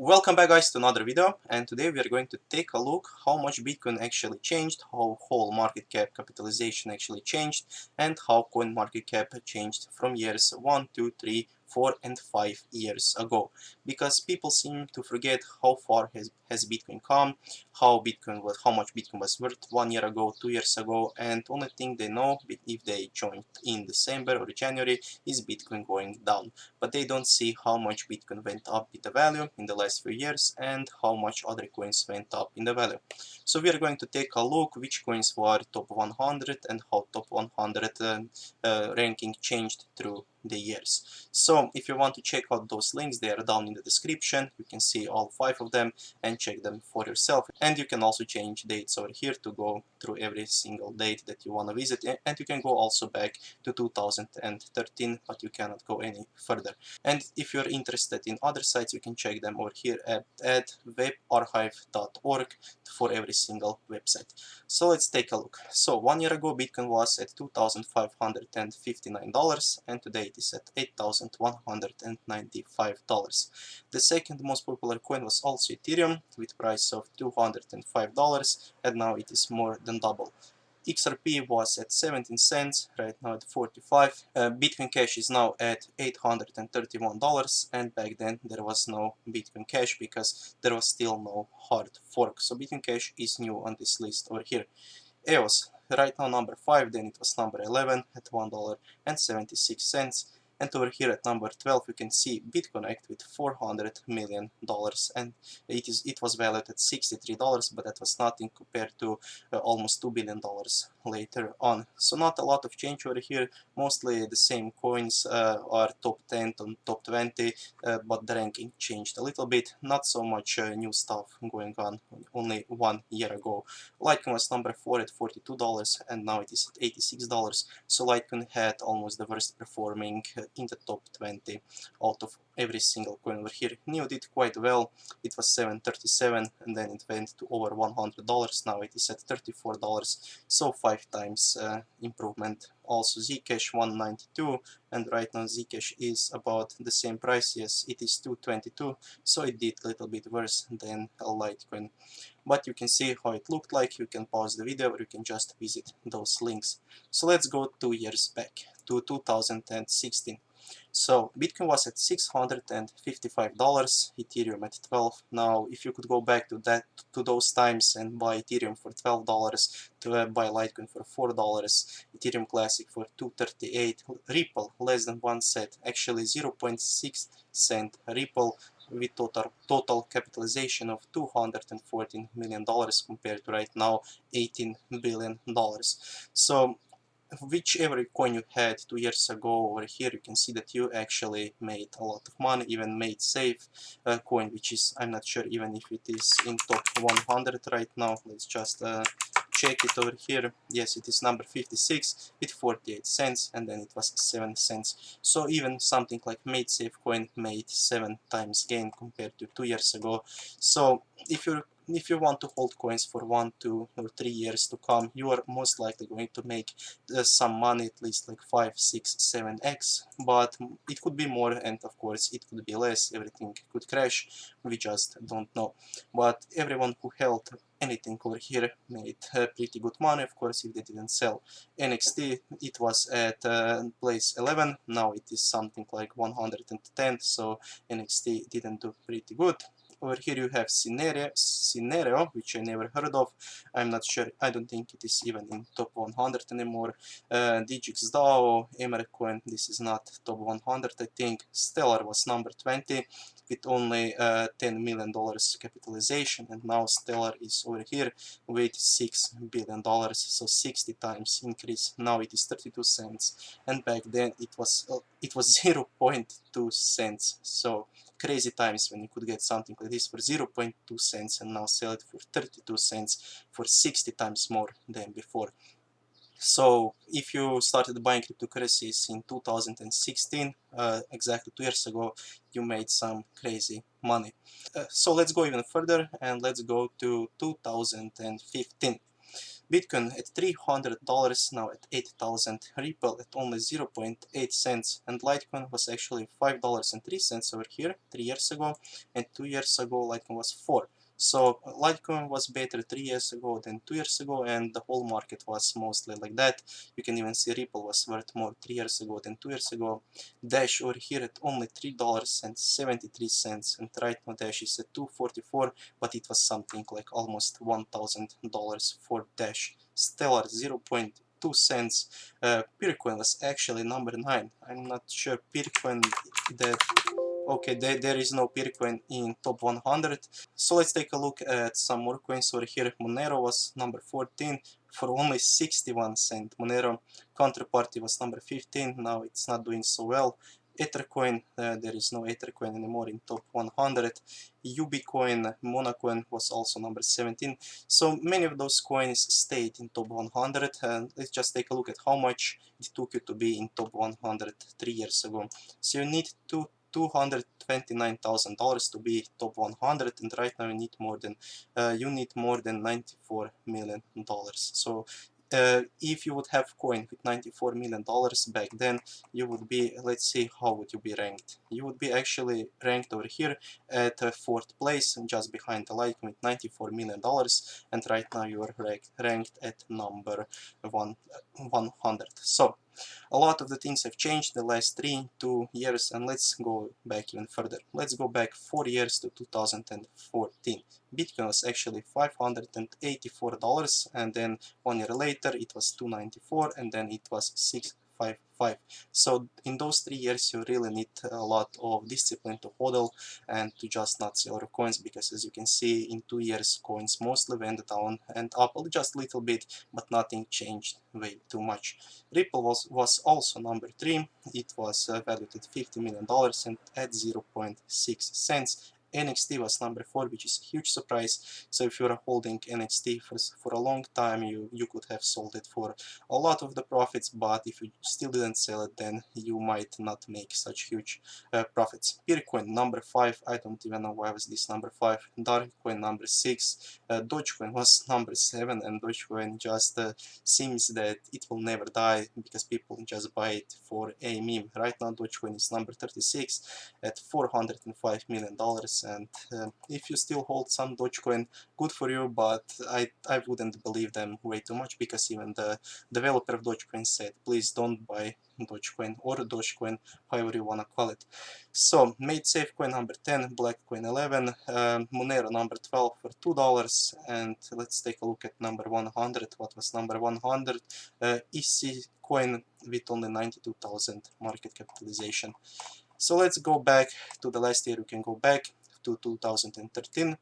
Welcome back guys to another video, and today we are going to take a look how much Bitcoin actually changed, how whole market capitalization actually changed, and how coin market cap changed from years 1, 2, 3, 4 and 5 years ago. Because people seem to forget how far has Bitcoin come, how much Bitcoin was worth 1 year ago, 2 years ago, and only thing they know if they joined in December or January is Bitcoin going down. But they don't see how much Bitcoin went up in the value in the last few years and how much other coins went up in the value. So we are going to take a look which coins were top 100 and how top 100 ranking changed through the years. So if you want to check out those links, they are down in the description. You can see all 5 of them and check them for yourself. And you can also change dates over here to go through every single date that you want to visit. And you can go also back to 2013, but you cannot go any further. And if you're interested in other sites, you can check them over here at webarchive.org for every single website. So let's take a look. So 1 year ago, Bitcoin was at $2,559, and today it is at $8,195. The second most popular coin was also Ethereum, with price of $205, and now it is more than double. XRP was at 17 cents, right now at 45. Bitcoin Cash is now at $831, and back then there was no Bitcoin Cash because there was still no hard fork. So Bitcoin Cash is new on this list over here. EOS, right now number 5, then it was number 11 at $1.76. And over here at number 12 you can see BitConnect with $400 million, and it was valued at $63, but that was nothing compared to almost $2 billion later on. So not a lot of change over here, mostly the same coins are top 10 and top 20, but the ranking changed a little bit, not so much new stuff going on only 1 year ago. Litecoin was number 4 at $42, and now it is at $86, so Litecoin had almost the worst performing in the top 20 out of every single coin over here. NEO did quite well, it was $7.37 and then it went to over $100, now it is at $34, so 5 times improvement. Also Zcash $1.92, and right now Zcash is about the same price, yes it is $2.22, so it did a little bit worse than Litecoin. But you can see how it looked like. You can pause the video or you can just visit those links. So let's go 2 years back to 2016. So Bitcoin was at $655, Ethereum at 12. Now if you could go back to those times and buy Ethereum for $12, to buy Litecoin for $4, Ethereum Classic for $2.38, Ripple less than 1 cent, actually 0.6 cent Ripple, with total capitalization of $214 million compared to right now $18 billion. So whichever coin you had 2 years ago over here, you can see that you actually made a lot of money, even made safe coin, which is, I'm not sure even if it is in top 100 right now. Let's just check it over here. Yes, it is number 56 with 48 cents, and then it was 7 cents. So even something like Made Safe coin made 7 times gain compared to 2 years ago. So if you want to hold coins for 1, 2 or 3 years to come, you are most likely going to make some money, at least like 5, 6, 7x, but it could be more, and of course it could be less. Everything could crash, we just don't know. But everyone who held anything over here made pretty good money, of course, if they didn't sell. NXT, it was at place 11, now it is something like 110, so NXT didn't do pretty good. Over here you have Scenario, which I never heard of. I'm not sure, I don't think it is even in top 100 anymore. Digix DAO, Emercoin, this is not top 100 I think. Stellar was number 20 with only $10 million capitalization, and now Stellar is over here with $6 billion, so 60 times increase. Now it is 32 cents, and back then it was 0.2 cents, so crazy times when you could get something like this for 0.2 cents and now sell it for 32 cents, for 60 times more than before. So if you started buying cryptocurrencies in 2016, exactly 2 years ago, you made some crazy money. So let's go even further and let's go to 2015. Bitcoin at $300, now at 8,000. Ripple at only 0.8 cents, and Litecoin was actually $5.03 over here 3 years ago, and 2 years ago Litecoin was 4. So Litecoin was better 3 years ago than 2 years ago, and the whole market was mostly like that. You can even see Ripple was worth more 3 years ago than 2 years ago. Dash over here at only $3.73, and right now Dash is at $2.44, but it was something like almost $1,000 for Dash. Stellar 0.2 cents. Peercoin was actually number 9. I'm not sure Peercoin that. Okay, there is no Peercoin in top 100. So let's take a look at some more coins over here. Monero was number 14 for only 61 cents. Monero Counterparty was number 15. Now it's not doing so well. Ethercoin, there is no Ethercoin anymore in top 100. Ubicoin, Monacoin was also number 17. So many of those coins stayed in top 100. And let's just take a look at how much it took you to be in top 100 3 years ago. So you need $229,000 to be top 100, and right now you need more than $94 million. So if you would have coin with $94 million back then, you would be, let's see, how would you be ranked? You would be actually ranked over here at 4th place, just behind the Litecoin with $94 million, and right now you are ranked at number 100. So a lot of the things have changed the last 2 years, and let's go back even further. Let's go back 4 years to 2014. Bitcoin was actually $584, and then 1 year later it was $294, and then it was $655. So in those 3 years you really need a lot of discipline to hodl and to just not sell your coins, because as you can see, in 2 years coins mostly went down and up just a little bit, but nothing changed way too much. Ripple was also number 3. It was valued at $50 million and at 0.6 cents. NXT was number 4, which is a huge surprise. So if you're holding NXT for a long time, you could have sold it for a lot of the profits, but if you still didn't sell it, then you might not make such huge profits. Peercoin number 5, I don't even know why was this number 5. Darkcoin number 6. Dogecoin was number 7, and Dogecoin just seems that it will never die because people just buy it for a meme. Right now Dogecoin is number 36 at $405 million, and if you still hold some Dogecoin, good for you, but I wouldn't believe them way too much, because even the developer of Dogecoin said, please don't buy Dogecoin or Dogecoin, however you wanna call it. So MaidSafe coin number 10, Blackcoin 11, Monero number 12 for $2, and let's take a look at number 100. What was number 100? EC coin with only 92,000 market capitalization. So let's go back to the last year. We can go back to 2013.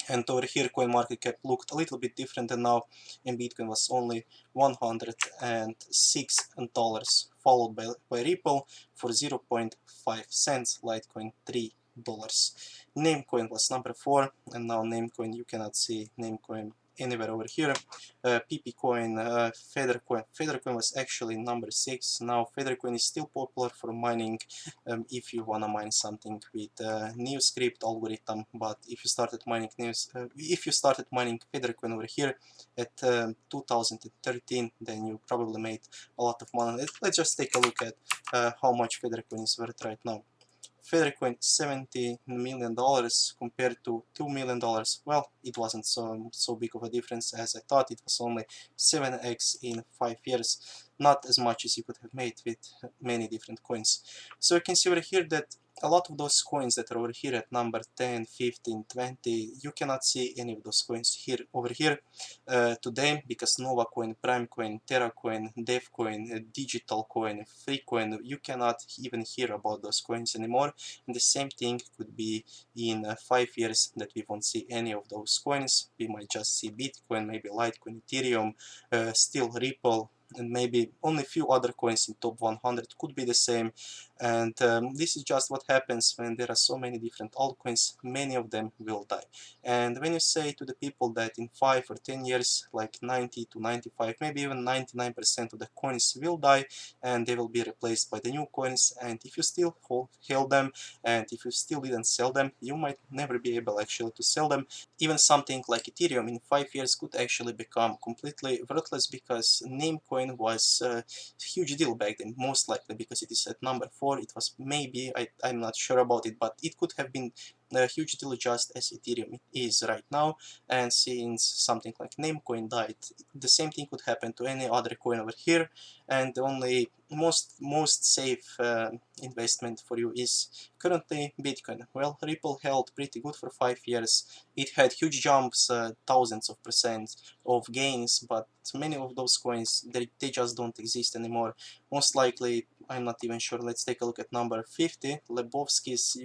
And over here CoinMarketCap looked a little bit different than now, and Bitcoin was only $106, followed by Ripple for 0.5 cents, Litecoin $3. Namecoin was number 4, and now Namecoin, you cannot see Namecoin anywhere over here. PPCoin, Feathercoin was actually number 6. Now Feathercoin is still popular for mining if you wanna mine something with NeoScript algorithm, but if you started mining Feathercoin over here at 2013, then you probably made a lot of money. Let's just take a look at how much Feathercoin is worth right now. Feathercoin $70 million compared to $2 million. Well, it wasn't so big of a difference as I thought. It was only 7x in 5 years. Not as much as you could have made with many different coins. So you can see over here that a lot of those coins that are over here at number 10, 15, 20, you cannot see any of those coins over here today, because Novacoin, Primecoin, TerraCoin, DevCoin, Digital Coin, FreeCoin, you cannot even hear about those coins anymore. And the same thing could be in 5 years, that we won't see any of those coins. We might just see Bitcoin, maybe Litecoin, Ethereum, still Ripple, and maybe only few other coins in top 100 could be the same. And this is just what happens when there are so many different altcoins. Many of them will die. And when you say to the people that in 5 or 10 years, like 90 to 95, maybe even 99% of the coins will die and they will be replaced by the new coins, and if you still hold them and if you still didn't sell them, you might never be able actually to sell them. Even something like Ethereum in 5 years could actually become completely worthless, because Namecoin was a huge deal back then, most likely because it is at number 4. It was maybe, I'm not sure about it, but it could have been a huge deal just as Ethereum is right now. And since something like Namecoin died, the same thing could happen to any other coin over here. And the only most safe investment for you is currently Bitcoin. Well, Ripple held pretty good for 5 years. It had huge jumps, thousands of percent of gains, but many of those coins, they just don't exist anymore. Most likely, I'm not even sure. Let's take a look at number 50, Lebowski's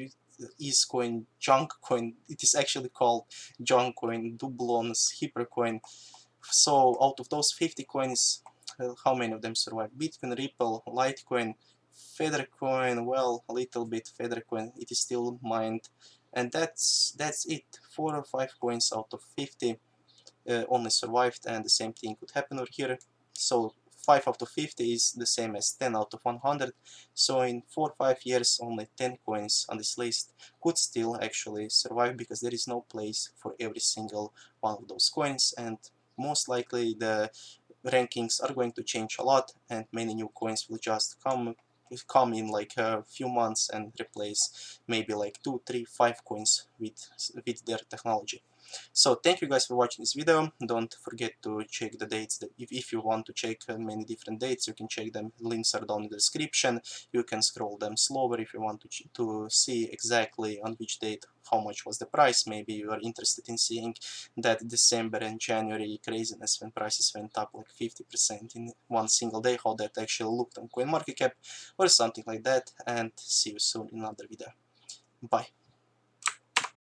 Iscoin, Junk Coin. It is actually called Junk Coin, Doublons, Hypercoin. So out of those 50 coins, how many of them survive? Bitcoin, Ripple, Litecoin, Feathercoin, well, a little bit Feathercoin, it is still mined, and that's it. 4 or 5 coins out of 50 only survived, and the same thing could happen over here. So 5 out of 50 is the same as 10 out of 100. So in 4 or 5 years, only 10 coins on this list could still actually survive, because there is no place for every single one of those coins, and most likely the rankings are going to change a lot, and many new coins will just come in like a few months and replace maybe like 2, 3, 5 coins with their technology. So thank you guys for watching this video. Don't forget to check the dates. If you want to check many different dates, you can check them. Links are down in the description. You can scroll them slower if you want to see exactly on which date how much was the price. Maybe you are interested in seeing that December and January craziness when prices went up like 50% in one single day, how that actually looked on CoinMarketCap or something like that. And see you soon in another video. Bye.